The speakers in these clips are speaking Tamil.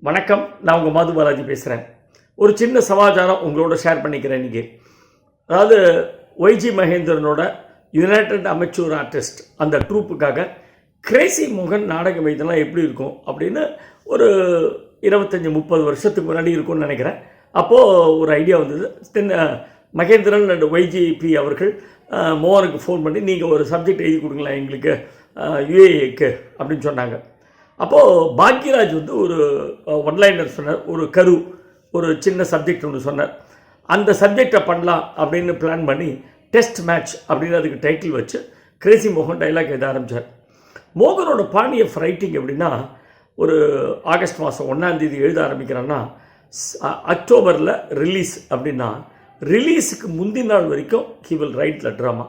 வணக்கம். நான் உங்கள் மாது பாலாஜி பேசுகிறேன். ஒரு சின்ன சமாச்சாரம் உங்களோட ஷேர் பண்ணிக்கிறேன் இன்றைக்கி. அதாவது ஒய்ஜி மகேந்திரனோட யுனைடெட் அமெச்சூர் ஆர்டிஸ்ட் அந்த ட்ரூப்புக்காக கிரேசி மோகன் நாடகம் இதெல்லாம் எப்படி இருக்கும் அப்படின்னு ஒரு 25-30 வருஷத்துக்கு முன்னாடி இருக்கும்னு நினைக்கிறேன். அப்போது ஒரு ஐடியா வந்தது. தென் மகேந்திரன் அண்ட் ஒய்ஜிபி அவர்கள் மோகனுக்கு ஃபோன் பண்ணி நீங்கள் ஒரு சப்ஜெக்ட் எழுதி கொடுங்களேன் எங்களுக்கு யுஏஏக்கு அப்படின்னு சொன்னாங்க. அப்போது பாக்யராஜ் வந்து ஒரு ஒன்லைனர் சொன்னார். ஒரு சின்ன சப்ஜெக்ட் ஒன்று சொன்னார். அந்த சப்ஜெக்டை பண்ணலாம் அப்படின்னு பிளான் பண்ணி டெஸ்ட் மேட்ச் அப்படின்னு அதுக்கு டைட்டில் வச்சு கிரேசி மோகன் டைலாக் எழுத ஆரம்பித்தார். மோகனோட பாணி ஆஃப் ரைட்டிங் எப்படின்னா, ஒரு ஆகஸ்ட் மாதம் 1ஆம் தேதி எழுத ஆரம்பிக்கிறான்னா அக்டோபரில் ரிலீஸ் அப்படின்னா ரிலீஸுக்கு முந்தின நாள் வரைக்கும் he will write the drama.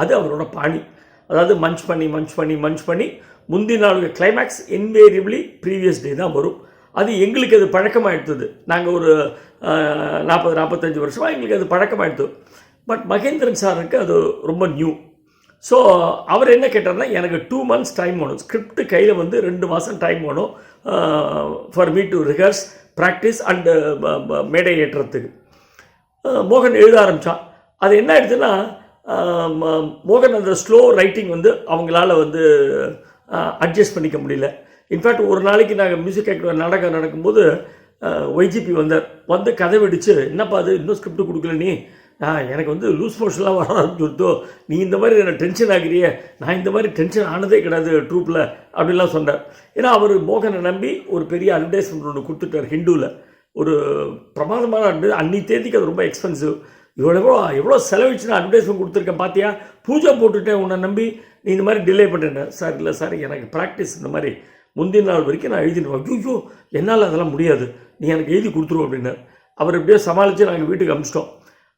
அது அவரோட பாணி. அதாவது மஞ்ச் பண்ணி முந்தின நாள் கிளைமேக்ஸ் இன்வேரியபிளி ப்ரீவியஸ் டே தான் வரும். அது எங்களுக்கு அது பழக்கமாகிடுது. நாங்கள் ஒரு 40-45 வருஷமாக எங்களுக்கு அது பழக்கமாகிடுது. பட் மகேந்திரன் சாருக்கு அது ரொம்ப நியூ. ஸோ அவர் என்ன கேட்டார்னா, எனக்கு 2 months டைம் வேணும், ஸ்கிரிப்ட் கையில் வந்து 2 மாதம் டைம் வேணும் for me to rehearse practice and மேடை ஏற்றுறதுக்கு. மோகன் எழுத ஆரம்பித்தான். அது என்ன ஆயிடுச்சுன்னா, மோகன் அந்த ஸ்லோ ரைட்டிங் வந்து அவங்களால வந்து அட்ஜஸ்ட் பண்ணிக்க முடியல. இன்ஃபேக்ட் ஒரு நாளைக்கு நாங்கள் மியூசிக் நாடகம் நடக்கும்போது ஒய்ஜிபி வந்து கதை வெடிச்சு, என்னப்பா அது இன்னும் ஸ்கிரிப்ட் கொடுக்கல நீ, எனக்கு வந்து லூஸ் மோஷன்லாம் வர ஆரம்பிச்சுருத்தோ, நீ இந்த மாதிரி என்ன டென்ஷன் ஆகிறியே, நான் இந்த மாதிரி டென்ஷன் ஆனதே கிடையாது ட்ரூப்பில் அப்படின்லாம் சொன்னார். ஏன்னா அவர் மோகனை நம்பி ஒரு பெரிய அட்வர்டைஸ்மெண்ட் ஒன்று கொடுத்துட்டார் ஹிந்துவில். ஒரு பிரமாதமான அன்னி தேதிக்கு அது ரொம்ப எக்ஸ்பென்சிவ். எவ்வளோ செலவிச்சுன்னா அட்வர்டைஸ்மெண்ட் கொடுத்துருக்கேன் பார்த்தியா, பூஜை போட்டுட்டேன் உன்னை நம்பி, நீ இந்த மாதிரி டிலே பண்ணிட்டேன். சார் இல்லை சார், எனக்கு ப்ராக்டிஸ் இந்த மாதிரி முந்தின நாள் வரைக்கும் நான் எழுதிடுவேன். ஐயோ என்னால் அதெல்லாம் முடியாது, நீ எனக்கு எழுதி கொடுத்துருவோம் அப்படின்னார். அவர் எப்படியோ சமாளித்து நாங்கள் வீட்டுக்கு அனுப்பிச்சிட்டோம்.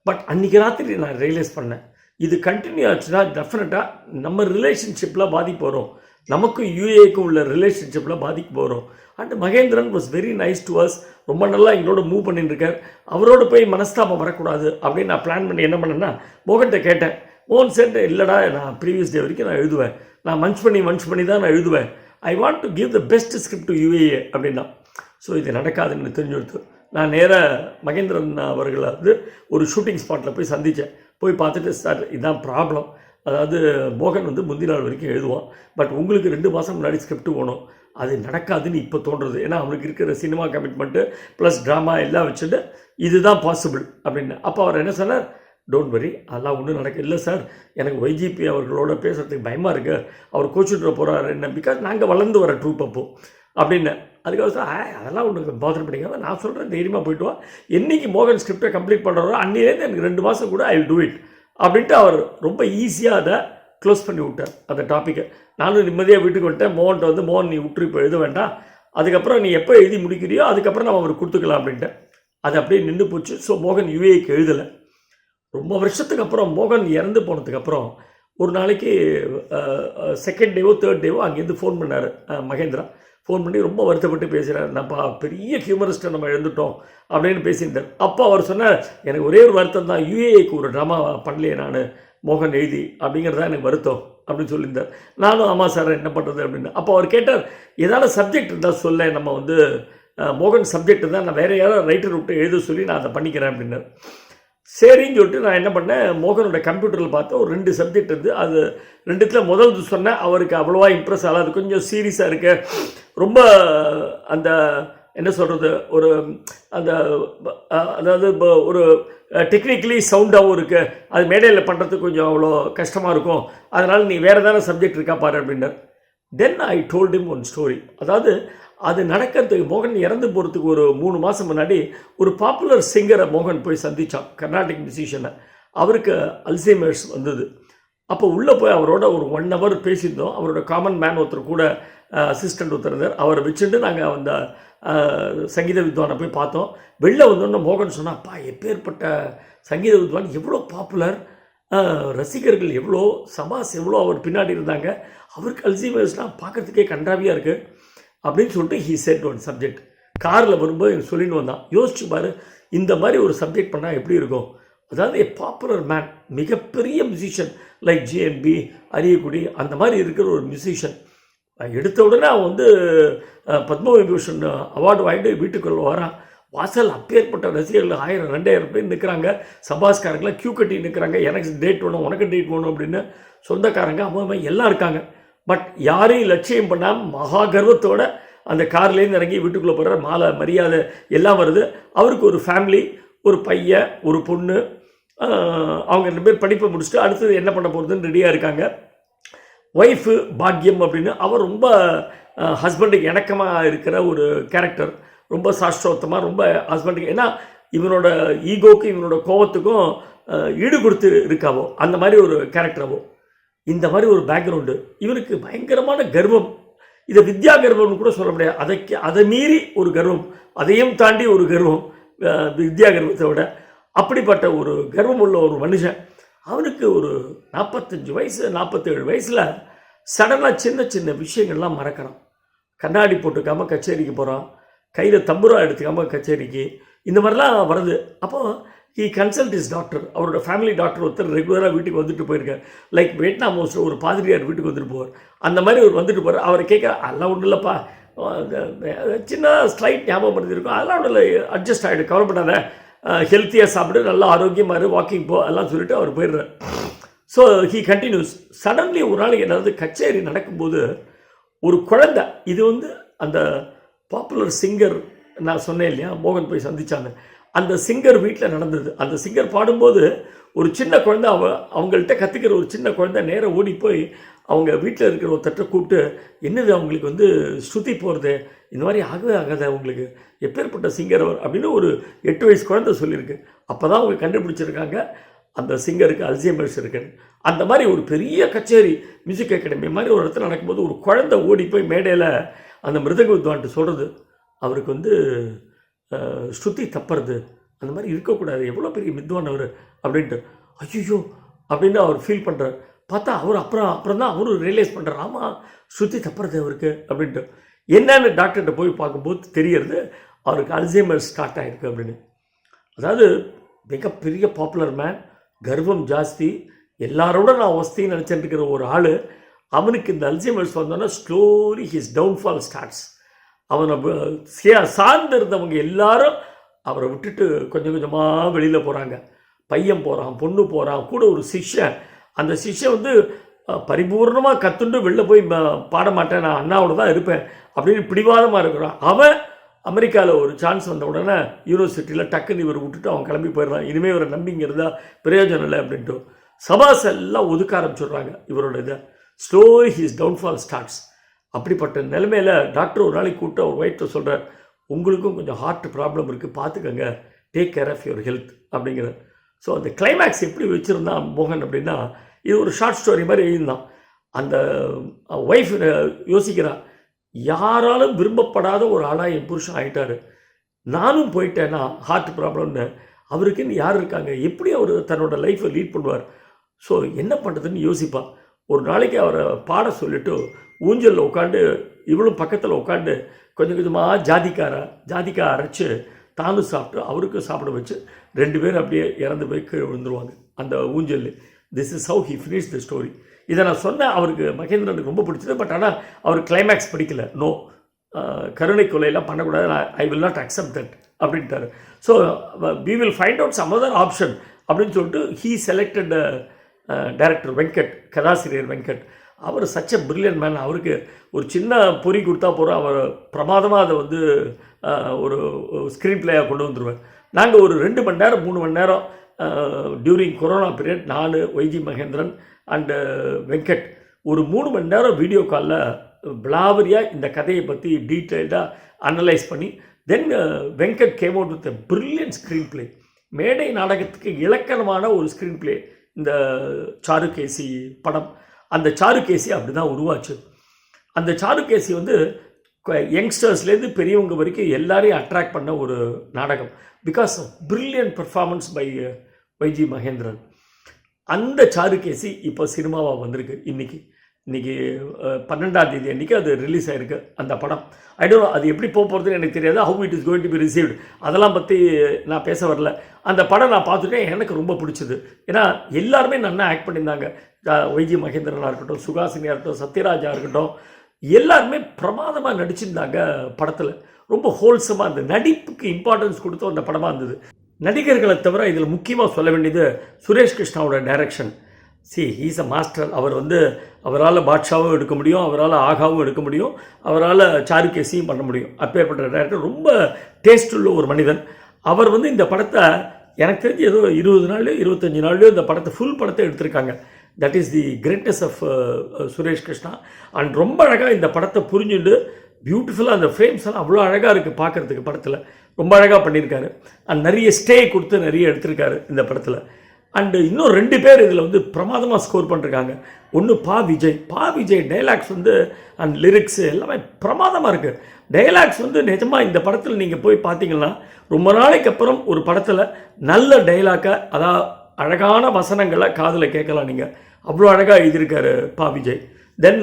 பட் அன்றைக்கி ராத்திரி நான் ரியலைஸ் பண்ணேன், இது கண்டினியூ ஆச்சுன்னா டெஃபினட்டாக நம்ம ரிலேஷன்ஷிப்பில் பாதிப்பு வரும், நமக்கும் யூஏக்கும் உள்ள ரிலேஷன்ஷிப்பில் பாதிப்பு வரும். And Mahendran was very nice to us. ரொம்ப நல்லா எங்களோட மூவ் பண்ணிட்டு இருக்கார். அவரோட போய் மனஸ்தாபம் வரக்கூடாது அப்படின்னு நான் பிளான் பண்ணி என்ன பண்ணேன்னா, மோகன்கிட்ட கேட்டேன். மோகன் சார், இல்லைடா நான் ப்ரீவியஸ் டே வரைக்கும் நான் எழுதுவேன், நான் மன்ச் பண்ணி தான் நான் எழுதுவேன், I want to give the best script to யுஏஏ அப்படின்னா. ஸோ இது நடக்காதுன்னு தெரிஞ்செடுத்து நான் நேராக மகேந்திரன் அவர்களை வந்து ஒரு ஷூட்டிங் ஸ்பாட்டில் போய் சந்தித்தேன். போய் பார்த்துட்டு, சார் இதுதான் ப்ராப்ளம், அதாவது மோகன் வந்து முந்தின நாள் வரைக்கும் எழுதுவான், பட் உங்களுக்கு 2 மாதம் முன்னாடி ஸ்கிரிப்ட் வேணும், அது நடக்காதுன்னு இப்போ தோன்றுறது. ஏன்னா அவனுக்கு இருக்கிற சினிமா கமிட்மெண்ட்டு ப்ளஸ் ட்ராமா எல்லாம் வச்சுட்டு இதுதான் பாசிபிள் அப்படின்னு. அப்போ அவர் என்ன சொன்னார், டோன்ட் வரி, அதெல்லாம் ஒன்றும் நடக்க இல்லை சார், எனக்கு ஒய்ஜிபி அவர்களோட பேசுகிறதுக்கு பயமாக இருக்குது, அவர் கோச்சுட்டு போகிறாரு என்ன, பிகாஸ் நாங்கள் வளர்ந்து வர ட்ரூப் அப்போ அப்படின்னு. அதுக்காக சார் அதெல்லாம் ஒன்று பாதர் பண்ணிக்காம நான் சொல்கிறேன், தைரியமாக போய்ட்டு வா, என்றைக்கு மோகன் ஸ்கிரிப்டை கம்ப்ளீட் பண்ணுறாரோ அன்னிலேருந்து எனக்கு 2 மாதம் கூட ஐ வில் டூ இட் அப்படின்ட்டு அவர் ரொம்ப ஈஸியாக அதை க்ளோஸ் பண்ணி விட்டார் அந்த டாப்பிக்கை. நானும் நிம்மதியாக வீட்டுக்கு வந்துட்டேன். மோகன்ட்ட வந்து, மோகன் நீ விட்டு இப்போ எழுத வேண்டாம், அதுக்கப்புறம் நீ எப்போ எழுதி முடிக்கிறியோ அதுக்கப்புறம் நம்ம அவருக்கு கொடுத்துக்கலாம் அப்படின்ட்டு. அது அப்படியே நின்று போச்சு. ஸோ மோகன் யுஏக்கு எழுதலை. ரொம்ப வருஷத்துக்கு அப்புறம் மோகன் இறந்து போனதுக்கப்புறம் ஒரு நாளைக்கு 2nd டேவோ 3rd டேவோ அங்கேருந்து ஃபோன் பண்ணார் மகேந்திரா. ஃபோன் பண்ணி ரொம்ப வருத்தப்பட்டு பேசுகிறார். நம்மப்பா பெரிய ஹியூமரிஸ்ட்டை நம்ம எழுந்துட்டோம் அப்படின்னு பேசியிருந்தார். அப்போ அவர் சொன்னார், எனக்கு ஒரே ஒரு வருத்தம் தான், யுஏக்கு ஒரு ட்ராமா பண்ணலையே நான் மோகன் எழுதி, அப்படிங்கிறது தான் எனக்கு வருத்தம் அப்படின்னு சொல்லியிருந்தார். நானும் ஆமாம் சார் என்ன பண்ணுறது அப்படின்னு. அப்போ அவர் கேட்டார், ஏதாவது சப்ஜெக்ட் இருந்தால் சொல்ல, நம்ம வந்து மோகன் சப்ஜெக்ட் தான், நான் வேறு யாராவது ரைட்டர் விட்டு எழுத சொல்லி நான் அதை பண்ணிக்கிறேன் அப்படின்னார். சரின்னு சொல்லிட்டு நான் என்ன பண்ணேன், மோகனோட கம்ப்யூட்டரில் பார்த்து ஒரு 2 சப்ஜெக்ட் இருந்து அது 2த்தில் முதல்து சொன்னேன். அவருக்கு அவ்வளோவா இம்ப்ரெஸ் ஆகல, அது கொஞ்சம் சீரியஸாக இருக்கு, ரொம்ப அந்த என்ன சொல்கிறது, ஒரு அந்த அதாவது ஒரு டெக்னிக்கலி சவுண்டாகவும் இருக்குது, அது மேடையில் பண்ணுறதுக்கு கொஞ்சம் அவ்வளோ கஷ்டமாக இருக்கும், அதனால் நீ வேறு தானே சப்ஜெக்ட் இருக்கா பாரு அப்படின்னார். Then I told him one story. அதாவது அது நடக்கிறதுக்கு மோகன் இறந்து போகிறதுக்கு ஒரு 3 மாதம் முன்னாடி ஒரு பாப்புலர் சிங்கரை மோகன் போய் சந்தித்தான், கர்நாடிக் மியூசிஷியனை. அவருக்கு அல்சைமர்ஸ் வந்தது. அப்போ உள்ளே போய் அவரோட ஒரு 1 hour பேசியிருந்தோம். அவரோட காமன் மேன் ஒருத்தர் கூட அசிஸ்டண்ட் ஒருத்தர் இருந்தார். அவரை வச்சுட்டு நாங்கள் அந்த சங்கீத வித்வானை போய் பார்த்தோம். வெளில வந்தோன்னே மோகன் சொன்னால், அப்பா எப்பேற்பட்ட சங்கீத வித்வான், எவ்வளோ பாப்புலர், ரசிகர்கள் எவ்வளோ, சமாஸ் எவ்வளோ அவர் பின்னாடி இருந்தாங்க, அவருக்கு அல்சைமர்ஸ்னால் பார்க்குறதுக்கே கன்றாவியாக இருக்குது அப்படின்னு சொல்லிட்டு ஹீ செட் ஒன் சப்ஜெக்ட். காரில் வரும்போது எனக்கு சொல்லிட்டு வந்தான், யோசிச்சு பாரு இந்த மாதிரி ஒரு சப்ஜெக்ட் பண்ணால் எப்படி இருக்கும். அதாவது ஏ பாப்புலர் மேன், மிகப்பெரிய மியூசிஷியன் லைக் ஜிஎம்பி, அரியக்குடி அந்த மாதிரி இருக்கிற ஒரு மியூசிஷியன், எடுத்த உடனே அவன் வந்து பத்மவிபூஷன் அவார்டு வாங்கிட்டு வீட்டுக்குள்ளே வரான். வாசல் அப்பேற்பட்ட ரசிகர்கள் 1000 2000 பேர் நிற்கிறாங்க. சபாஸ்காரங்களாம் க்யூ கட்டி நிற்கிறாங்க. எனக்கு டேட் வேணும், உனக்கு டேட் வேணும் அப்படின்னு சொந்தக்காரங்க அவன் எல்லாம் இருக்காங்க. பட் யாரையும் லட்சியம் பண்ணாமல் மகா கர்வத்தோட அந்த கார்லேருந்து இறங்கி வீட்டுக்குள்ளே போகிற மாலை மரியாதை எல்லாம் வருது. அவருக்கு ஒரு ஃபேமிலி, ஒரு பையன், ஒரு பொண்ணு, அவங்க 2 பேர் படிப்பை முடிச்சுட்டு அடுத்தது என்ன பண்ண போகிறதுன்னு ரெடியாக இருக்காங்க. ஒய்ஃபு பாக்யம் அப்படின்னு அவர் ரொம்ப ஹஸ்பண்டுக்கு இணக்கமாக இருக்கிற ஒரு கேரக்டர். ரொம்ப சாஸ்திரோத்தமாக, ரொம்ப ஹஸ்பண்டுக்கு, ஏன்னா இவனோட ஈகோக்கு இவனோட கோபத்துக்கும் ஈடு கொடுத்து இருக்காவோ அந்த மாதிரி ஒரு கேரக்டராவோ. இந்த மாதிரி ஒரு பேக்ரவுண்டு. இவனுக்கு பயங்கரமான கர்வம். இதை வித்யா கர்வம்னு கூட சொல்ல முடியாது. அதை மீறி ஒரு கர்வம், அதையும் தாண்டி ஒரு கர்வம் வித்யா கர்வத்தை விட. அப்படிப்பட்ட ஒரு கர்வம் உள்ள ஒரு மனுஷன். அவனுக்கு ஒரு 45 வயசு 47 வயசில் சடனாக சின்ன சின்ன விஷயங்கள்லாம் மறக்கிறான். கண்ணாடி போட்டுக்காமல் கச்சேரிக்கு போகிறான். கையில் தம்புரா எடுத்துக்காமல் கச்சேரிக்கு, இந்த மாதிரிலாம் வருது. அப்போது ஹீ கன்சல்ட் இஸ் டாக்டர். அவரோட ஃபேமிலி டாக்டர் ஒருத்தர் ரெகுலராக வீட்டுக்கு வந்துட்டு போயிருக்கார். லைக் வியட்நாம் மோஸ்ட்டில் ஒரு பாதிரியார் வீட்டுக்கு வந்துட்டு போவார். அந்த மாதிரி அவர் வந்துட்டு போகிறார். அவரை கேட்க, அதெல்லாம் ஒன்றும் இல்லைப்பா, சின்ன ஸ்லைட் ஞாபகம் இருக்கும், அதெல்லாம் ஒன்றும் இல்லை, அட்ஜஸ்ட் ஆகிடும், கவலைப்படாத, ஹெல்த்தியாக சாப்பிடு, நல்லா ஆரோக்கியமாக இரு, வாக்கிங் போ, எல்லாம் சொல்லிவிட்டு அவர் போயிடுறார். So he continuous. சடன்லி ஒரு நாளைக்கு ஏதாவது கச்சேரி நடக்கும்போது ஒரு குழந்தை, இது வந்து அந்த பாப்புலர் சிங்கர் நான் சொன்னேன் இல்லையா, மோகன் போய் சந்திச்சாங்க, அந்த சிங்கர் வீட்டில் நடந்தது. அந்த சிங்கர் பாடும்போது ஒரு சின்ன குழந்தை, அவங்கள்ட்ட கற்றுக்கிற ஒரு சின்ன குழந்தை நேராக ஓடி போய் அவங்க வீட்டில் இருக்கிற ஒரு தட்டை கூப்பிட்டு, என்னது அவங்களுக்கு வந்து ஸ்ருதி போகிறது, இந்த மாதிரி ஆகவே ஆகாத, அவங்களுக்கு எப்பேற்பட்ட சிங்கர் அவர் அப்படின்னு ஒரு 8 வயசு குழந்தை சொல்லியிருக்கு. அப்போ தான் அவங்க கண்டுபிடிச்சிருக்காங்க அந்த சிங்கருக்கு அல்சைமர்ஸ் இருக்குன்னு. அந்த மாதிரி ஒரு பெரிய கச்சேரி, மியூசிக் அகாடமி மாதிரி ஒரு இடத்துல நடக்கும்போது ஒரு குழந்தை ஓடி போய் மேடையில் அந்த மிருதங்க வித்வான்ட்டு சொல்கிறது, அவருக்கு வந்து ஸ்ருதி தப்புறது, அந்த மாதிரி இருக்கக்கூடாது, எவ்வளோ பெரிய வித்வான் அவர் அப்படின்ட்டு. ஐயோ அப்படின்னு அவர் ஃபீல் பண்ணுறார். பார்த்தா அவர் அப்புறம் தான் அவரும் ரியலைஸ் பண்ணுறார், ஆமாம் ஸ்ருதி தப்புறது அவருக்கு அப்படின்ட்டு. என்னன்னு டாக்டர்கிட்ட போய் பார்க்கும்போது தெரியறது அவருக்கு அல்சைமர் ஸ்டார்ட் ஆகிருக்கு அப்படின்னு. அதாவது மிகப்பெரிய பாப்புலர் மேன், கர்வம் ஜாஸ்தி, எல்லாரோட நான் வசதின்னு நினச்சிட்டு இருக்கிற ஒரு ஆள், அவனுக்கு இந்த அல்சைமர்ஸ் வந்தோன்னா ஸ்லோலி ஹிஸ் டவுன்ஃபால் ஸ்டார்ட்ஸ். அவனை சார்ந்து இருந்தவங்க எல்லாரும் அவரை விட்டுட்டு கொஞ்சம் கொஞ்சமாக வெளியில் போகிறாங்க. பையன் போகிறான், பொண்ணு போகிறான், கூட ஒரு சிஷ்யன். அந்த சிஷ்யன் வந்து பரிபூர்ணமாக கற்றுண்டு வெளில போய் பாட மாட்டேன், நான் அண்ணாவோட தான் இருப்பேன் அப்படின்னு பிடிவாதமாக இருக்கிறான். அவன் அமெரிக்காவில் ஒரு சான்ஸ் வந்த உடனே யூனிவர்சிட்டியில் டக்குன்னு இவர் விட்டுட்டு அவன் கிளம்பி போயிடுறான். இனிமேல் இவரை நம்பிங்கிறதா பிரயோஜனம் இல்லை அப்படின்ட்டு சபாஸ் எல்லாம் ஒதுக்க ஆரம்பிச்சுடுறாங்க இவரோட இதை. Slowly his downfall starts. அப்படிப்பட்ட நிலைமையில் டாக்டர் ஒரு நாளைக்கு கூப்பிட்டு அவர் ஒய்ஃப்ட்ட சொல்கிறார், உங்களுக்கும் கொஞ்சம் ஹார்ட் ப்ராப்ளம் இருக்குது, பார்த்துக்கங்க, take care of your health அப்படிங்கிறார். ஸோ அந்த கிளைமேக்ஸ் எப்படி வச்சுருந்தான் மோகன் அப்படின்னா, இது ஒரு ஷார்ட் ஸ்டோரி மாதிரி எழுதியிருந்தான். அந்த ஒய்ஃப் யோசிக்கிறான், யாராலும் விரும்பப்படாத ஒரு ஆளாக என் புருஷன் ஆகிட்டார், நானும் போயிட்டேன்னா ஹார்ட் ப்ராப்ளம்னு, அவருக்குன்னு யார் இருக்காங்க, எப்படி அவர் தன்னோட லைஃப்பை லீட் பண்ணுவார், ஸோ என்ன பண்ணுறதுன்னு யோசிப்பான். ஒரு நாளைக்கு அவரை பாட சொல்லிவிட்டு ஊஞ்சலில் உட்காந்து, இவளும் பக்கத்தில் உட்காந்து கொஞ்சம் கொஞ்சமாக ஜாதிக்காய் அரைச்சி தானும் சாப்பிட்டு அவருக்கும் சாப்பிட வச்சு 2 பேரும் அப்படியே இறந்து போய் கீழே விழுந்துருவாங்க அந்த ஊஞ்சல். This is how he finish the story. இதை நான் சொன்னேன், அவருக்கு மகேந்திரனுக்கு ரொம்ப பிடிச்சது. பட் ஆனால் அவர் கிளைமேக்ஸ் படிக்கல. நோ, கருணை கொலையெல்லாம் பண்ணக்கூடாது, I will not accept that அப்படின்ட்டார். So we will find out some other option அப்படின்னு சொல்லிட்டு ஹீ செலக்டட் டைரக்டர் வெங்கட், கதாசிரியர் வெங்கட். அவர் சச் எ பிரில்லியன்ட் மேன். அவருக்கு ஒரு சின்ன பொறி கொடுத்தா போகிறோம், அவர் பிரமாதமாக அதை வந்து ஒரு ஸ்க்ரீன் பிளேயாக கொண்டு வந்துடுவார். நாங்கள் ஒரு 2 மணி நேரம் 3 மணி நேரம் டியூரிங் கொரோனா பீரியட், நான் ஒய்ஜி மகேந்திரன் அண்டு வெங்கட் ஒரு 3 மணி நேரம் வீடியோ காலில் பிளாவரியாக இந்த கதையை பற்றி டீட்டெயில்டாக அனலைஸ் பண்ணி, then Venkat came out with a brilliant screenplay. மேடை நாடகத்துக்கு இலக்கணமான ஒரு ஸ்க்ரீன் பிளே இந்த சாருகேசி படம். அந்த சாருகேசி அப்படி தான் உருவாச்சு. அந்த சாருகேசி வந்து யங்ஸ்டர்ஸ்லேருந்து பெரியவங்க வரைக்கும் எல்லாரையும் அட்ராக்ட் பண்ண ஒரு நாடகம். Because of brilliant performance by YG Mahendran. அந்த சாருகேசி இப்போ சினிமாவாக வந்திருக்கு. இன்றைக்கி 12ஆம் தேதி அன்றைக்கி அது ரிலீஸ் ஆகிருக்கு அந்த படம். ஐ டோன்ட் நோ அது எப்படி போகிறதுன்னு எனக்கு தெரியாது. How it is going to be received அதெல்லாம் பற்றி நான் பேச வரல. அந்த படம் நான் பார்த்துட்டேன், எனக்கு ரொம்ப பிடிச்சது. ஏன்னா எல்லாருமே நல்லா ஆக்ட் பண்ணியிருந்தாங்க. ஒய்ஜி மகேந்திரனாக இருக்கட்டும், சுகாசினியாக இருக்கட்டும், சத்யராஜாக இருக்கட்டும், எல்லாருமே பிரமாதமாக நடிச்சிருந்தாங்க படத்தில். ரொம்ப ஹோல்சமாக இருந்தது, நடிப்புக்கு இம்பார்ட்டன்ஸ் கொடுத்து அந்த படமாக இருந்தது. நடிகர்களை தவிர இதில் முக்கியமாக சொல்ல வேண்டியது சுரேஷ் கிருஷ்ணாவோட டைரக்ஷன். He's a master. அவரால் பாட்ஷாவும் எடுக்க முடியும், அவரால் ஆகாவும் எடுக்க முடியும், அவரால் சாருகேசியும் பண்ண முடியும். அப்பேற்பட்ட டைரக்டர், ரொம்ப டேஸ்ட் உள்ள ஒரு மனிதன். அவர் இந்த படத்தை எனக்கு தெரிஞ்சு ஏதோ 20 நாள்லையோ 25 நாள்லையோ இந்த படத்தை ஃபுல் படத்தை எடுத்திருக்காங்க. That is the greatness of Suresh Krishna. And ரொம்ப அழகாக இந்த படத்தை புரிஞ்சுட்டு பியூட்டிஃபுல்லாக அந்த ஃப்ரேம்ஸ் எல்லாம் அவ்வளோ அழகாக இருக்குது பார்க்குறதுக்கு. படத்தில் ரொம்ப அழகாக பண்ணியிருக்காரு. அண்ட் நிறைய ஸ்டே கொடுத்து நிறைய எடுத்திருக்காரு இந்த படத்தில். அண்டு இன்னும் 2 பேர் இதில் பிரமாதமாக ஸ்கோர் பண்ணிருக்காங்க. ஒன்று பா விஜய் டைலாக்ஸ் அண்ட் லிரிக்ஸு எல்லாமே பிரமாதமாக இருக்குது. டைலாக்ஸ் நிஜமாக இந்த படத்தில் நீங்கள் போய் பார்த்தீங்கன்னா ரொம்ப நாளைக்கு அப்புறம் ஒரு படத்தில் நல்ல டைலாக்கை, அதாவது அழகான வசனங்களை காதில் கேட்கலாம் நீங்கள். அவ்வளோ அழகாக எழுதியிருக்காரு பா விஜய். தென்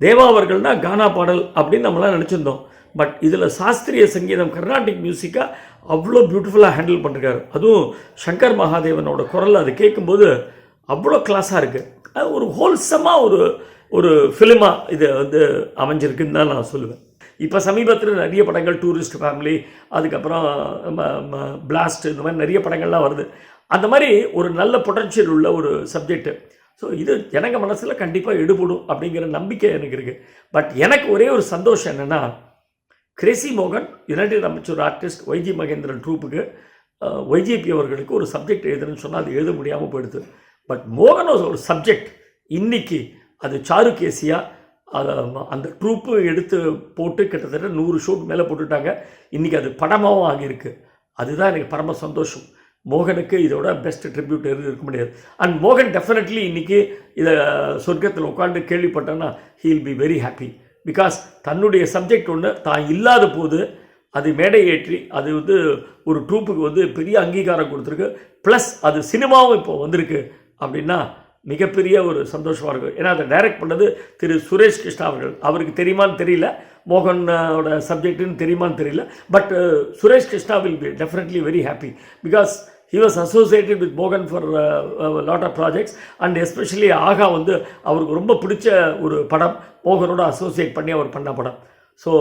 தேவா அவர்கள்னா கானா பாடல் அப்படின்னு நம்மளாம் நினச்சிருந்தோம். பட் இதில் சாஸ்திரிய சங்கீதம், கர்நாடிக் மியூசிக்காக அவ்வளோ பியூட்டிஃபுல்லாக ஹேண்டில் பண்ணிருக்காரு. அதுவும் சங்கர் மகாதேவனோட குரல் அது கேட்கும்போது அவ்வளோ கிளாஸாக இருக்குது. அது ஒரு ஹோல்சமாக ஒரு ஃபிலிமாக இது அமைஞ்சிருக்குன்னு தான் நான் சொல்லுவேன். இப்போ சமீபத்தில் நிறைய படங்கள், டூரிஸ்ட் ஃபேமிலி, அதுக்கப்புறம் பிளாஸ்ட், இந்த மாதிரி நிறைய படங்கள்லாம் வருது. அந்த மாதிரி ஒரு நல்ல பொட்டன்ஷியல் உள்ள ஒரு சப்ஜெக்டு. ஸோ இது எனக்கு மனசில் கண்டிப்பாக எடுபடும் அப்படிங்கிற நம்பிக்கை எனக்கு இருக்குது. பட் எனக்கு ஒரே ஒரு சந்தோஷம் என்னென்னா, கிரேசி மோகன் யுனைடெட் அமைச்சர் ஆர்டிஸ்ட் ஒய்ஜி மகேந்திரன் ட்ரூப்புக்கு ஒய்ஜிபி அவர்களுக்கு ஒரு சப்ஜெக்ட் எழுதுன்னு சொன்னால் அது எழுத முடியாமல் போயிடுது. பட் மோகன் ஒரு சப்ஜெக்ட் இன்னைக்கு அது சாருகேசியாக அந்த ட்ரூப்பு எடுத்து போட்டு கிட்டத்தட்ட 100 ஷோக்கு மேலே போட்டுட்டாங்க. இன்றைக்கி அது படமாகவும் ஆகியிருக்கு. அதுதான் எனக்கு பரம சந்தோஷம். மோகனுக்கு இதோட பெஸ்ட் ட்ரிபியூட் இருக்க முடியாது. அண்ட் மோகன் டெஃபினெட்லி இன்றைக்கி இதை சொர்க்கத்தில் உட்காந்து கேள்விப்பட்டேன்னா he will be very happy. Because தன்னுடைய சப்ஜெக்ட் ஒன்று தான் இல்லாத போது அது மேடை ஏற்றி அது ஒரு ட்ரூப்புக்கு பெரிய அங்கீகாரம் கொடுத்துருக்கு. ப்ளஸ் அது சினிமாவும் இப்போ வந்திருக்கு அப்படின்னா மிகப்பெரிய ஒரு சந்தோஷமாக இருக்கும். ஏன்னா அதை டைரக்ட் பண்ணது திரு சுரேஷ் கிருஷ்ணா அவர்கள். அவருக்கு தெரியுமான்னு தெரியல, மோகனோட சப்ஜெக்ட்டுன்னு தெரியுமான்னு தெரியல. But Suresh Krishna will be definitely very happy because he was associated with Mogan for a lot of projects and especially ஆகா அவருக்கு ரொம்ப பிடிச்ச ஒரு படம், மோகனோட அசோசியேட் பண்ணி அவர் பண்ண படம். ஸோ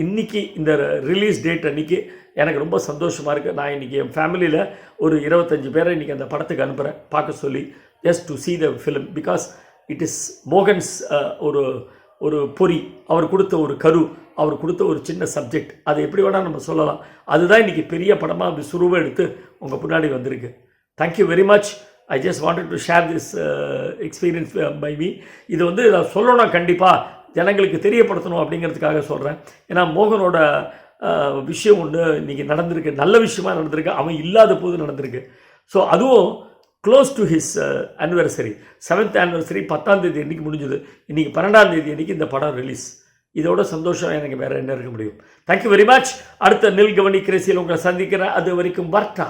இன்றைக்கி இந்த ரிலீஸ் டேட் அன்றைக்கி எனக்கு ரொம்ப சந்தோஷமாக இருக்குது. நான் இன்றைக்கி என் ஃபேமிலியில் ஒரு 25 பேரை இன்றைக்கி அந்த படத்துக்கு அனுப்புகிறேன் பார்க்க சொல்லி, just to see the film because it is Mohan's ஒரு பொறி, அவர் கொடுத்த ஒரு கரு, அவர் கொடுத்த ஒரு சின்ன சப்ஜெக்ட், அதை எப்படி வேணால் நம்ம சொல்லலாம். அதுதான் இன்றைக்கி பெரிய படமாக விசுருவை எடுத்து உங்கள் முன்னாடி வந்திருக்கு. Thank you very much. I just wanted to share this experience by me. இது நான் சொல்லணும், கண்டிப்பாக ஜனங்களுக்கு தெரியப்படுத்தணும் அப்படிங்கிறதுக்காக சொல்கிறேன். ஏன்னா மோகனோட விஷயம் ஒன்று இன்றைக்கி நடந்திருக்கு, நல்ல விஷயமாக நடந்திருக்கு, அவன் இல்லாத போது நடந்திருக்கு. ஸோ அதுவும் close to his anniversary, 7th anniversary 10ஆம் தேதி அன்றைக்கி முடிஞ்சது. இன்றைக்கி 12ஆம் தேதி அன்றைக்கி இந்த படம் ரிலீஸ். இதோட சந்தோஷம் எனக்கு வேறு என்ன இருக்க முடியும். Thank you very much. அடுத்த நில் கவனி கிரேசியில் உங்களை சந்திக்கிறேன். அது வரைக்கும் வர்த்தா.